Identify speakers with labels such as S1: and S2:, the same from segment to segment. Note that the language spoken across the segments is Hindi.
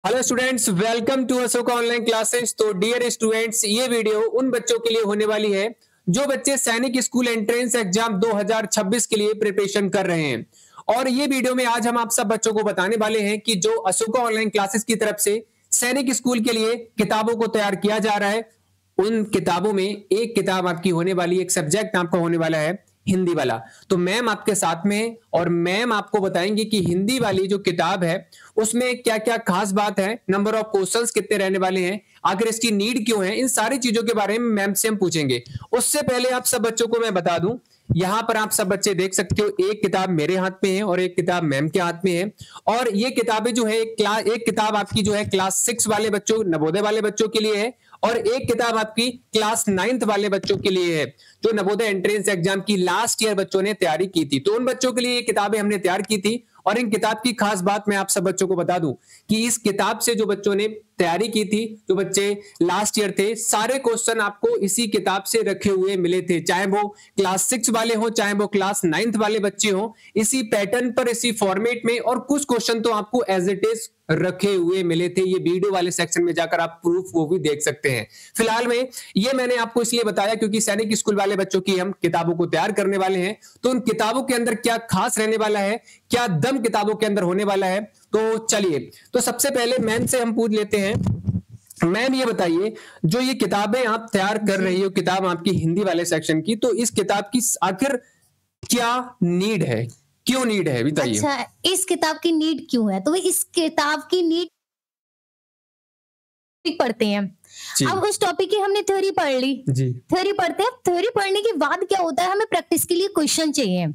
S1: Hello students, welcome to Ashoka online classes. तो डियर स्टूडेंट्स, ये वीडियो उन बच्चों के लिए होने वाली है जो बच्चे सैनिक स्कूल एंट्रेंस एग्जाम 2026 के लिए प्रिपरेशन कर रहे हैं। और ये वीडियो में आज हम आप सब बच्चों को बताने वाले हैं कि जो अशोका ऑनलाइन क्लासेस की तरफ से सैनिक स्कूल के लिए किताबों को तैयार किया जा रहा है, उन किताबों में एक किताब आपकी होने वाली, एक सब्जेक्ट आपका होने वाला है हिंदी वाला। तो मैम आपके साथ में है और मैम आपको बताएंगे कि हिंदी वाली जो किताब है उसमें क्या क्या खास बात है, नंबर ऑफ क्वेश्चंस कितने रहने वाले हैं, आखिर इसकी नीड क्यों है, इन सारी चीजों के बारे में मैम से हम पूछेंगे। उससे पहले आप सब बच्चों को मैं बता दूं, यहां पर आप सब बच्चे देख सकते हो, एक किताब मेरे हाथ में है और एक किताब मैम के हाथ में है। और ये किताबें जो है एक किताब आपकी जो है क्लास 6 वाले बच्चों, नवोदय वाले बच्चों के लिए है, और एक किताब आपकी क्लास 9th वाले बच्चों के लिए है जो नवोदय एंट्रेंस एग्जाम की लास्ट ईयर बच्चों ने तैयारी की थी। तो उन बच्चों के लिए ये किताबें हमने तैयार की थी। और इन किताब की खास बात मैं आप सब बच्चों को बता दूं कि इस किताब से जो बच्चों ने तैयारी की थी, जो बच्चे लास्ट ईयर थे, सारे क्वेश्चन आपको इसी किताब से रखे हुए मिले थे, चाहे वो क्लास 6 वाले हो चाहे वो क्लास 9th वाले बच्चे हो, इसी पैटर्न पर, इसी फॉर्मेट में। और कुछ क्वेश्चन तो आपको एज इट इज रखे हुए मिले थे। ये वीडियो वाले सेक्शन में जाकर आप प्रूफ वो भी देख सकते हैं। फिलहाल में ये मैंने आपको इसलिए बताया क्योंकि सैनिक स्कूल वाले बच्चों की हम किताबों को तैयार करने वाले हैं, तो उन किताबों के अंदर क्या खास रहने वाला है, क्या दम किताबों के अंदर होने वाला है। तो चलिए, तो सबसे पहले मैम से हम पूछ लेते हैं। मैम ये बताइए, जो ये किताबें आप तैयार कर रही हो, किताब आपकी हिंदी वाले सेक्शन की, तो इस किताब की आखिर क्या नीड है, क्यों नीड है, बताइए।
S2: अच्छा, इस किताब की नीड क्यों है? तो इस किताब की नीड पढ़ते हैं। अब उस टॉपिक की हमने थ्योरी पढ़ ली जी। थ्योरी पढ़ते हैं, थ्योरी पढ़ने के बाद क्या होता है, हमें प्रैक्टिस के लिए क्वेश्चन चाहिए।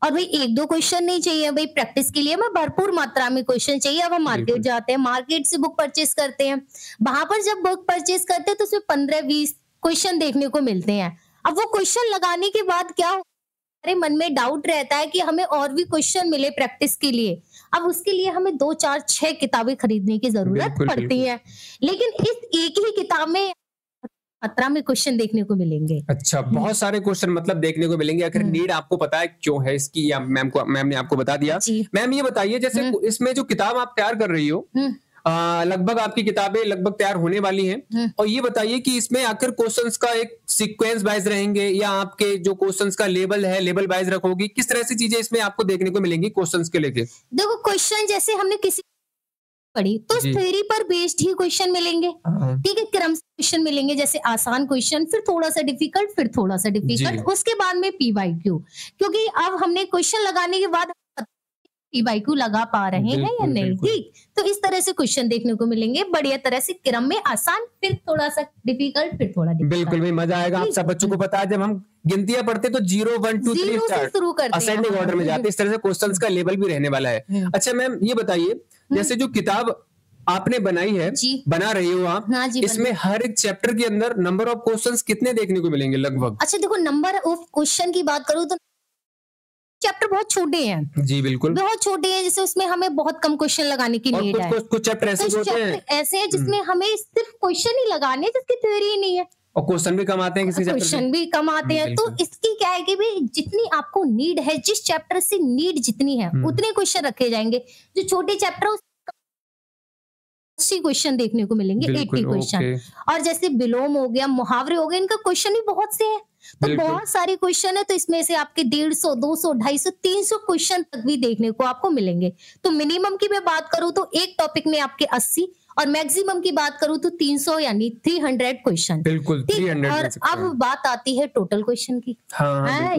S2: और भाई एक दो क्वेश्चन नहीं चाहिए, भाई प्रैक्टिस के लिए हमें भरपूर मात्रा में क्वेश्चन चाहिए। अब हम मार्केट जाते हैं, मार्केट से बुक परचेज करते हैं। वहां पर जब बुक परचेज करते हैं तो उसमें 15-20 क्वेश्चन देखने को मिलते हैं। अब वो क्वेश्चन लगाने के बाद क्या, हमारे मन में डाउट रहता है कि हमें और भी क्वेश्चन मिले प्रैक्टिस के लिए। अब उसके लिए हमें 2, 4, 6 किताबें खरीदने की जरूरत पड़ती है। लेकिन इस एक ही किताब में मात्रा में क्वेश्चन देखने को मिलेंगे।
S1: अच्छा, बहुत सारे क्वेश्चन मतलब देखने को मिलेंगे। आखिर नीड आपको पता है क्यों है इसकी, या मैम ने आपको बता दिया। मैम ये बताइए, जैसे इसमें जो किताब आप तैयार कर रही हो, लगभग आपकी किताबें लगभग तैयार होने वाली हैं, और ये बताइए कि इसमें आखिर क्वेश्चंस का एक सीक्वेंस वाइज रहेंगे या आपके जो क्वेश्चंस का लेवल है लेवल वाइज रखोगी, किस तरह से चीजें इसमें आपको देखने को मिलेंगी क्वेश्चंस के लेके?
S2: देखो, क्वेश्चन जैसे हमने किसी पढ़ी तो थ्योरी पर बेस्ड ही क्वेश्चन मिलेंगे, ठीक है, क्रम से क्वेश्चन मिलेंगे, जैसे आसान क्वेश्चन, फिर थोड़ा सा डिफिकल्ट, फिर थोड़ा सा डिफिकल्ट, उसके बाद में PYQ। क्योंकि अब हमने क्वेश्चन लगाने के बाद PYQ लगा पा रहे हैं या नहीं, ठीक। तो इस तरह से क्वेश्चन देखने को मिलेंगे, बढ़िया तरह से क्रम में, आसान, फिर थोड़ा सा डिफिकल्ट, फिर थोड़ा डिफिकल्ट।
S1: बिल्कुल भी मजा आएगा। आप सब बच्चों को पता है, जब हम गिनतियां पढ़ते तो 0 1 2 3 स्टार्ट,
S2: शुरू करते हैं,
S1: असेंडिंग ऑर्डर में जाते, इस तरह से क्वेश्चंस का लेवल भी रहने वाला है। अच्छा मैम ये बताइए, जैसे जो किताब आपने बनाई है, बना रही हो आप, इसमें हर एक चैप्टर के अंदर नंबर ऑफ क्वेश्चंस कितने देखने को मिलेंगे लगभग?
S2: अच्छा देखो, नंबर ऑफ क्वेश्चन की बात करूं तो चैप्टर बहुत छोटे हैं
S1: जी, बिल्कुल
S2: बहुत छोटे हैं, जैसे उसमें हमें बहुत कम क्वेश्चन लगाने की नीड है।
S1: कुछ चैप्टर ऐसे होते हैं,
S2: ऐसे हैं जिसमें हमें सिर्फ क्वेश्चन ही लगाने हैं, जिसकी थ्योरी ही नहीं है,
S1: और क्वेश्चन भी कम आते हैं, किसी
S2: क्वेश्चन भी कम आते हैं। तो इसकी क्या है कि भाई जितनी आपको नीड है, जिस चैप्टर से नीड जितनी है उतने क्वेश्चन रखे जाएंगे। जो छोटे चैप्टर 80 क्वेश्चन देखने को मिलेंगे, 80 क्वेश्चन। और जैसे विलोम हो गया, मुहावरे हो गए, इनका क्वेश्चन ही बहुत से हैं, तो बहुत सारे क्वेश्चन है। तो इसमें से आपके 150, 200, 250, 300 क्वेश्चन तक भी देखने को आपको मिलेंगे। तो मिनिमम की मैं बात करूं तो एक टॉपिक में आपके 80, और मैक्सिमम की बात करूं तो 300 यानी 300 क्वेश्चन।
S1: बिल्कुल 300।
S2: और अब बात आती है टोटल क्वेश्चन की।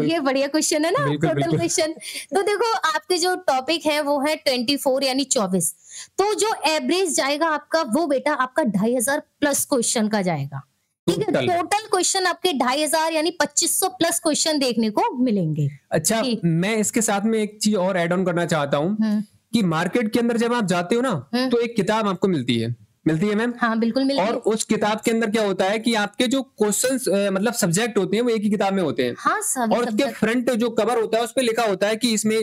S2: ये बढ़िया क्वेश्चन है ना, टोटल क्वेश्चन। तो देखो, आपके जो टॉपिक है वो है 24 यानी 24। तो जो एवरेज जाएगा आपका, वो बेटा आपका 2500 प्लस क्वेश्चन का जाएगा, ठीक है। टोटल क्वेश्चन आपके 2500 यानी 2500 प्लस क्वेश्चन देखने को मिलेंगे।
S1: अच्छा, मैं इसके साथ में एक चीज और ऐड ऑन करना चाहता हूँ कि मार्केट के अंदर जब आप जाते हो ना, तो एक किताब आपको मिलती है मैम?
S2: हाँ बिल्कुल मिलती है।
S1: और उस किताब के अंदर क्या होता है कि आपके जो क्वेश्चंस मतलब सब्जेक्ट होते हैं वो एक ही किताब में होते हैं।
S2: हाँ,
S1: और उसके फ्रंट जो कवर होता है उस पे लिखा होता है कि इसमें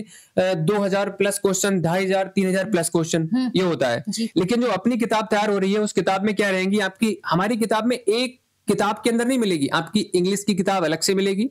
S1: 2000 प्लस क्वेश्चन, 2500, 3000 प्लस क्वेश्चन, ये होता है। लेकिन जो अपनी किताब तैयार हो रही है, उस किताब में क्या रहेंगी आपकी, हमारी किताब में एक किताब के अंदर नहीं मिलेगी, आपकी इंग्लिश की किताब अलग से मिलेगी।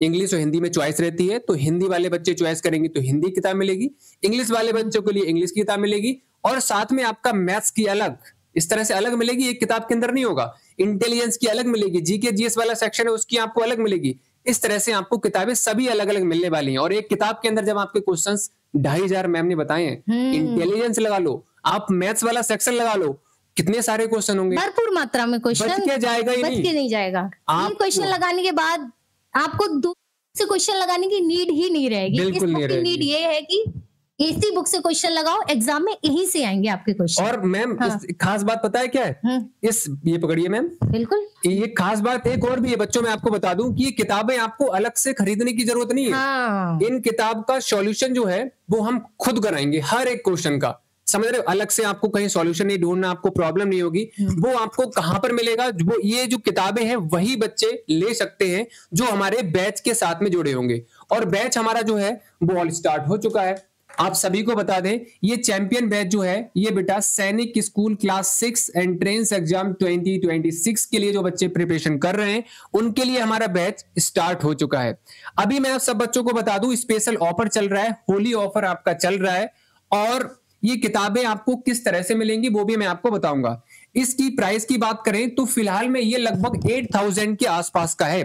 S1: इंग्लिश और हिंदी में चॉइस रहती है, तो हिंदी वाले बच्चे चॉइस करेंगे तो हिंदी किताब मिलेगी, इंग्लिश वाले बच्चों के लिए इंग्लिश की किताब मिलेगी, और साथ में आपका मैथ्स की अलग इस तरह से अलग मिलेगी, एक किताब के अंदर नहीं होगा। इंटेलिजेंस की अलग मिलेगी, जीके जीएस वाला सेक्शन है उसकी आपको अलग मिलेगी। इस तरह से आपको किताबें सभी अलग अलग मिलने वाली हैं। और एक किताब के अंदर जब आपके क्वेश्चंस 2500 मैम ने बताए हैं, इंटेलिजेंस लगा लो, आप मैथ्स वाला सेक्शन लगा लो, कितने सारे क्वेश्चन होंगे,
S2: भरपूर मात्रा में क्वेश्चन,
S1: बच के जाएगा ही नहीं,
S2: बच के नहीं जाएगा। ये क्वेश्चन लगाने के बाद आपको दूसरे क्वेश्चन लगाने की नीड ही नहीं रहेगी।
S1: बिल्कुल नहीं रहेगी।
S2: नीड ये है कि इसी बुक से क्वेश्चन लगाओ, एग्जाम में यहीं से आएंगे आपके क्वेश्चन।
S1: और मैम खास बात पता है क्या है, ये पकड़िए मैम,
S2: बिल्कुल
S1: ये खास बात एक और भी है बच्चों, मैं आपको बता दूं कि ये किताबें आपको अलग से खरीदने की जरूरत नहीं है। इन किताब का सॉल्यूशन जो है वो हम खुद कराएंगे, हर एक क्वेश्चन का, समझ रहे हो? अलग से आपको कहीं सॉल्यूशन नहीं ढूंढना, आपको प्रॉब्लम नहीं होगी। वो आपको कहां पर मिलेगा, वो ये जो किताबें हैं वही बच्चे ले सकते हैं जो हमारे बैच के साथ में जुड़े होंगे। और बैच हमारा जो है वो ऑल स्टार्ट हो चुका है। आप सभी को बता दें, ये चैंपियन बैच जो है ये बेटा सैनिक स्कूल क्लास 6 एंट्रेंस एग्जाम 2026 के लिए जो बच्चे प्रिपरेशन कर रहे हैं उनके लिए हमारा बैच स्टार्ट हो चुका है। अभी मैं आप सब बच्चों को बता दूं, स्पेशल ऑफर चल रहा है, होली ऑफर आपका चल रहा है। और ये किताबें आपको किस तरह से मिलेंगी वो भी मैं आपको बताऊंगा। इसकी प्राइस की बात करें तो फिलहाल में ये लगभग 8000 के आसपास का है,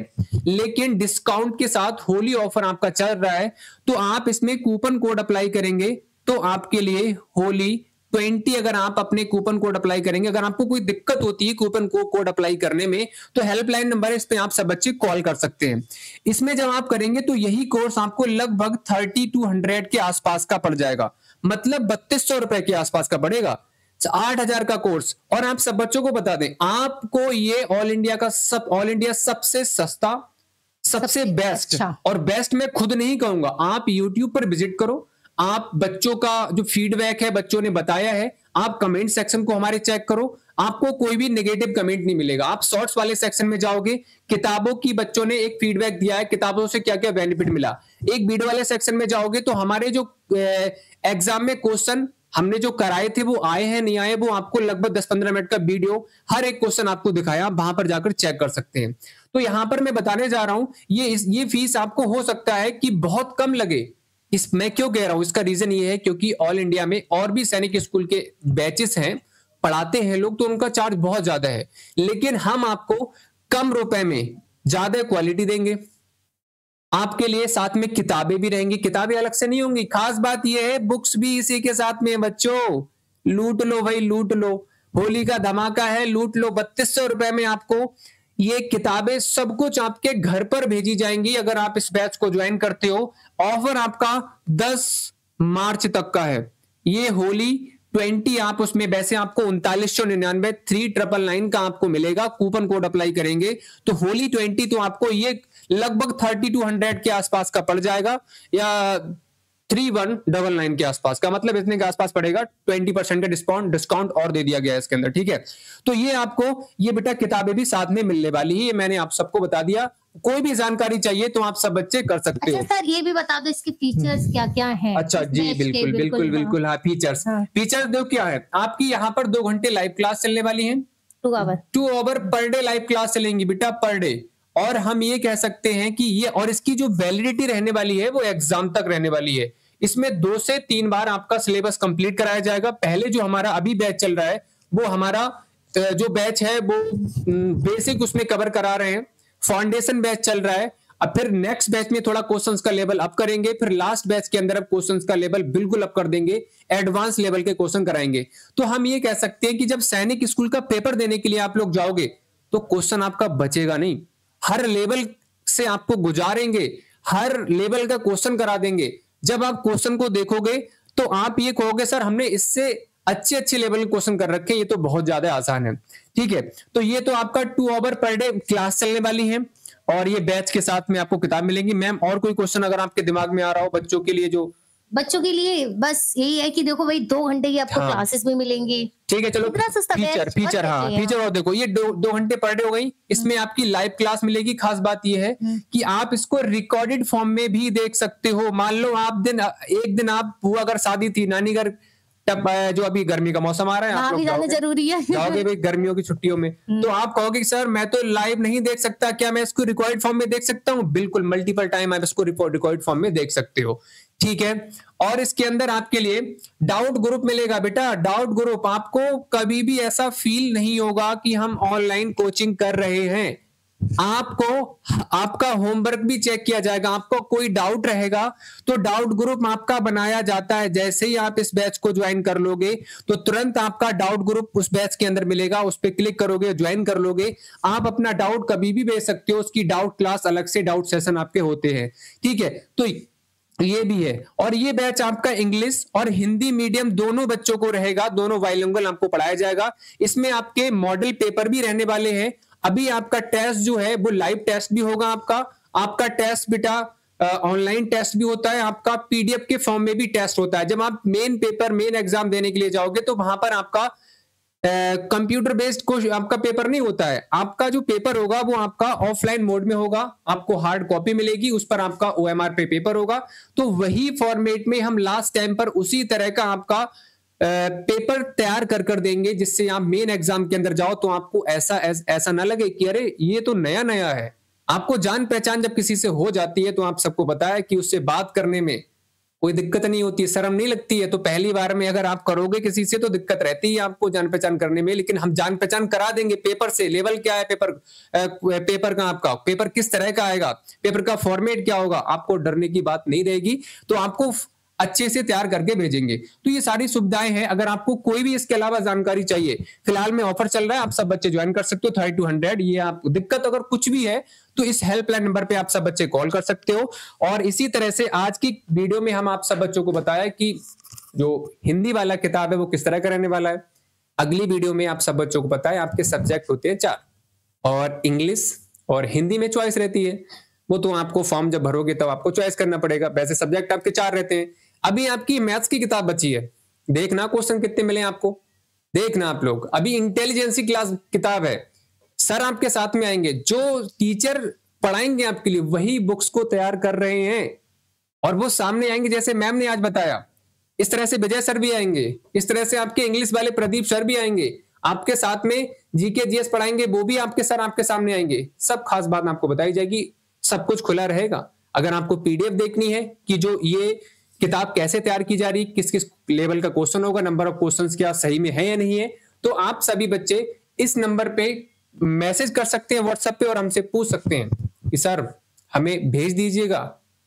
S1: लेकिन डिस्काउंट के साथ होली ऑफर आपका चल रहा है। तो आप इसमें कूपन कोड अप्लाई करेंगे तो आपके लिए होली 20, अगर आप अपने कूपन कोड अप्लाई करेंगे, अगर आपको कोई दिक्कत होती है कूपन कोड अप्लाई करने में तो हेल्पलाइन नंबर है, इस पे आप सब बच्चे कॉल कर सकते हैं। इसमें जब आप करेंगे तो यही कोर्स आपको लगभग 3200 के आसपास का पड़ जाएगा, मतलब 3200 रुपए के आसपास का पड़ेगा, 8000 का कोर्स। और आप सब बच्चों को बता दें, आपको ये ऑल इंडिया सबसे सस्ता, सबसे बेस्ट, और बेस्ट मैं खुद नहीं कहूंगा, आप YouTube पर विजिट करो, आप बच्चों का जो फीडबैक है, बच्चों ने बताया है, आप कमेंट सेक्शन को हमारे चेक करो, आपको कोई भी नेगेटिव कमेंट नहीं मिलेगा। आप शॉर्ट्स वाले सेक्शन में जाओगे, किताबों की बच्चों ने एक फीडबैक दिया है, किताबों से क्या क्या बेनिफिट मिला। एक वीडियो वाले सेक्शन में जाओगे तो हमारे जो एग्जाम में क्वेश्चन हमने जो कराए थे वो आए हैं नहीं आए, वो आपको लगभग 10-15 मिनट का वीडियो हर एक क्वेश्चन आपको दिखाया, आप वहां पर जाकर चेक कर सकते हैं। तो यहां पर मैं बताने जा रहा हूं, ये फीस आपको हो सकता है कि बहुत कम लगे। मैं क्यों कह रहा हूं, इसका रीजन ये है क्योंकि ऑल इंडिया में और भी सैनिक स्कूल के बैचेस हैं, पढ़ाते हैं लोग, तो उनका चार्ज बहुत ज्यादा है, लेकिन हम आपको कम रुपए में ज्यादा क्वालिटी देंगे। आपके लिए साथ में किताबें भी रहेंगी, किताबें अलग से नहीं होंगी। खास बात यह है बुक्स भी इसी के साथ में है बच्चों, लूट लो भाई लूट लो, होली का धमाका है, लूट लो। 3200 रुपए में आपको ये किताबें सब कुछ आपके घर पर भेजी जाएंगी अगर आप इस बैच को ज्वाइन करते हो। ऑफर आपका 10 मार्च तक का है। ये होली 20 आप उसमें वैसे आपको 3999 3999 का आपको मिलेगा, कूपन कोड अप्लाई करेंगे तो होली 20 तो आपको ये लगभग 3200 के आसपास का पड़ जाएगा, या 3199 के आसपास का, मतलब इतने के आसपास पड़ेगा। 20% का डिस्काउंट और दे दिया गया है इसके अंदर, ठीक है। तो ये आपको ये बेटा किताबें भी साथ में मिलने वाली है, ये मैंने आप सबको बता दिया। कोई भी जानकारी चाहिए तो आप सब बच्चे कर सकते हो।
S2: सर ये भी बता दो इसके फीचर्स क्या क्या हैं।
S1: अच्छा जी, बिल्कुल हाँ फीचर्स देखो क्या है। आपकी यहाँ पर 2 घंटे लाइव क्लास चलने वाली है, 2 our per day live class चलेंगी बेटा, पर डे। और हम ये कह सकते हैं कि ये, और इसकी जो वैलिडिटी रहने वाली है वो एग्जाम तक रहने वाली है। इसमें 2 से 3 बार आपका सिलेबस कंप्लीट कराया जाएगा। पहले जो हमारा अभी बैच चल रहा है वो हमारा जो बैच है वो बेसिक उसमें कवर करा रहे हैं, फाउंडेशन बैच चल रहा है। अब फिर नेक्स्ट बैच में थोड़ा क्वेश्चंस का लेवल अप करेंगे, फिर लास्ट बैच के अंदर अब क्वेश्चंस का लेवल बिल्कुल अप कर देंगे, एडवांस लेवल के क्वेश्चन कराएंगे। तो हम ये कह सकते हैं कि जब सैनिक स्कूल का पेपर देने के लिए आप लोग जाओगे तो क्वेश्चन आपका बचेगा नहीं, हर लेवल से आपको गुजारेंगे, हर लेवल का क्वेश्चन करा देंगे। जब आप क्वेश्चन को देखोगे तो आप ये कहोगे सर हमने इससे अच्छे लेवल के क्वेश्चन कर रखे, ये तो बहुत ज्यादा आसान है, ठीक है। तो ये तो आपका 2 आवर पर डे क्लास चलने वाली है और ये बैच के साथ में आपको किताब मिलेंगी। मैम और कोई क्वेश्चन अगर आपके दिमाग में आ रहा हो बच्चों के लिए? जो
S2: बच्चों के लिए बस यही है कि देखो भाई 2 घंटे की आपको क्लासेस भी मिलेंगी,
S1: ठीक है। चलो फीचर हाँ फीचर और देखो, ये 2 घंटे पर डे हो गई, इसमें आपकी लाइव क्लास मिलेगी। खास बात ये है कि आप इसको रिकॉर्डेड फॉर्म में भी देख सकते हो। मान लो आप एक दिन आप हुआ अगर शादी थी, नानी घर जो अभी गर्मी का मौसम आ रहा है, आप लोग
S2: जाना जरूरी है,
S1: जाओगे भाई गर्मियों की छुट्टियों में, तो आप कहोगे सर मैं तो लाइव नहीं देख सकता, क्या मैं इसको रिकॉर्ड फॉर्म में देख सकता हूँ? बिल्कुल, मल्टीपल टाइम आप इसको रिकॉर्ड फॉर्म में देख सकते हो, ठीक है। और इसके अंदर आपके लिए डाउट ग्रुप मिलेगा बेटा। डाउट ग्रुप, आपको कभी भी ऐसा फील नहीं होगा कि हम ऑनलाइन कोचिंग कर रहे हैं। आपको आपका होमवर्क भी चेक किया जाएगा। आपको कोई डाउट रहेगा तो डाउट ग्रुप आपका बनाया जाता है। जैसे ही आप इस बैच को ज्वाइन कर लोगे तो तुरंत आपका डाउट ग्रुप उस बैच के अंदर मिलेगा, उस पर क्लिक करोगे, ज्वाइन कर लोगे, आप अपना डाउट कभी भी भेज सकते हो। उसकी डाउट क्लास अलग से, डाउट सेशन आपके होते हैं, ठीक है। तो ये भी है। और ये बैच आपका इंग्लिश और हिंदी मीडियम दोनों बच्चों को रहेगा, दोनों बाइलिंगुअल आपको पढ़ाया जाएगा। इसमें आपके मॉडल पेपर भी रहने वाले हैं। अभी आपका टेस्ट जो है वो लाइव टेस्ट भी होगा। आपका टेस्ट बेटा ऑनलाइन टेस्ट भी होता है, आपका पीडीएफ के फॉर्म में भी टेस्ट होता है। जब आप मेन एग्जाम देने के लिए जाओगे तो वहां पर आपका कंप्यूटर बेस्ड आपका पेपर नहीं होता है। आपका जो पेपर होगा वो आपका ऑफलाइन मोड में होगा, आपको हार्ड कॉपी मिलेगी, उस पर आपका ओएमआर पे पेपर होगा। तो वही फॉर्मेट में हम लास्ट टाइम पर उसी तरह का आपका पेपर तैयार कर देंगे, जिससे आप मेन एग्जाम के अंदर जाओ तो आपको ऐसा ना लगे कि अरे ये तो नया है। आपको जान पहचान जब किसी से हो जाती है तो आप सबको पता है कि उससे बात करने में कोई दिक्कत नहीं होती, शर्म नहीं लगती है। तो पहली बार में अगर आप करोगे किसी से तो दिक्कत रहती है आपको जान पहचान करने में, लेकिन हम जान पहचान करा देंगे पेपर से। लेवल क्या है पेपर का, आपका पेपर किस तरह का आएगा, पेपर का फॉर्मेट क्या होगा, आपको डरने की बात नहीं रहेगी। तो आपको अच्छे से तैयार करके भेजेंगे। तो ये सारी सुविधाएं हैं। अगर आपको कोई भी इसके अलावा जानकारी चाहिए, फिलहाल में ऑफर चल रहा है, आप सब बच्चे ज्वाइन कर सकते हो 3200। ये आपको दिक्कत अगर कुछ भी है तो इस हेल्पलाइन नंबर पे आप सब बच्चे कॉल कर सकते हो। और इसी तरह से आज की वीडियो में हम आप सब बच्चों को बताया कि जो हिंदी वाला किताब है वो किस तरह का रहने वाला है। अगली वीडियो में आप सब बच्चों को पता है आपके सब्जेक्ट होते हैं 4 और इंग्लिश और हिंदी में चॉइस रहती है। वो तो आपको फॉर्म जब भरोगे तब आपको चॉइस करना पड़ेगा। वैसे सब्जेक्ट आपके 4 रहते हैं। अभी आपकी मैथ्स की किताब बची है, देखना क्वेश्चन कितने मिले आपको, देखना आप लोग। अभी इंटेलिजेंसी क्लास किताब है, सर आपके साथ में आएंगे, जो टीचर पढ़ाएंगे आपके लिए वही बुक्स को तैयार कर रहे हैं और वो सामने आएंगे। जैसे मैम ने आज बताया, इस तरह से विजय सर भी आएंगे, इस तरह से आपके इंग्लिश वाले प्रदीप सर भी आएंगे, आपके साथ में जीके जीएस पढ़ाएंगे वो भी आपके सर आपके सामने आएंगे। सब खास बात आपको बताई जाएगी, सब कुछ खुला रहेगा। अगर आपको पीडीएफ देखनी है कि जो ये किताब कैसे तैयार की जा रही, किस किस लेवल का क्वेश्चन होगा, नंबर ऑफ क्वेश्चंस क्या सही में है या नहीं है, तो आप सभी बच्चे इस नंबर पे मैसेज कर सकते हैं व्हाट्सएप पे और हमसे पूछ सकते हैं कि सर हमें भेज दीजिएगा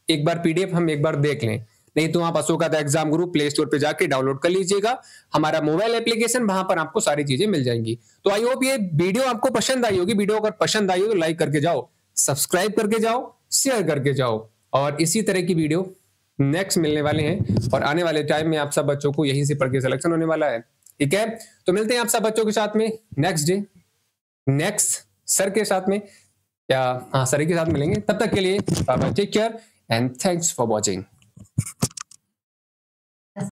S1: एक बार पीडीएफ, हम एक बार देख लें। नहीं तो आप Ashoka exam group play store पे जाके डाउनलोड कर लीजिएगा, हमारा मोबाइल एप्लीकेशन, वहां पर आपको सारी चीजें मिल जाएंगी। तो आई होप ये वीडियो आपको पसंद आई होगी। वीडियो अगर पसंद आई हो तो लाइक करके जाओ, सब्सक्राइब करके जाओ, शेयर करके जाओ। और इसी तरह की वीडियो नेक्स्ट मिलने वाले हैं और आने वाले टाइम में आप सब बच्चों को यहीं से पढ़ के सिलेक्शन होने वाला है, ठीक है। तो मिलते हैं आप सब बच्चों के साथ में नेक्स्ट डे, नेक्स्ट सर के साथ में, या हाँ सर के साथ मिलेंगे। तब तक के लिए take care and thanks for watching.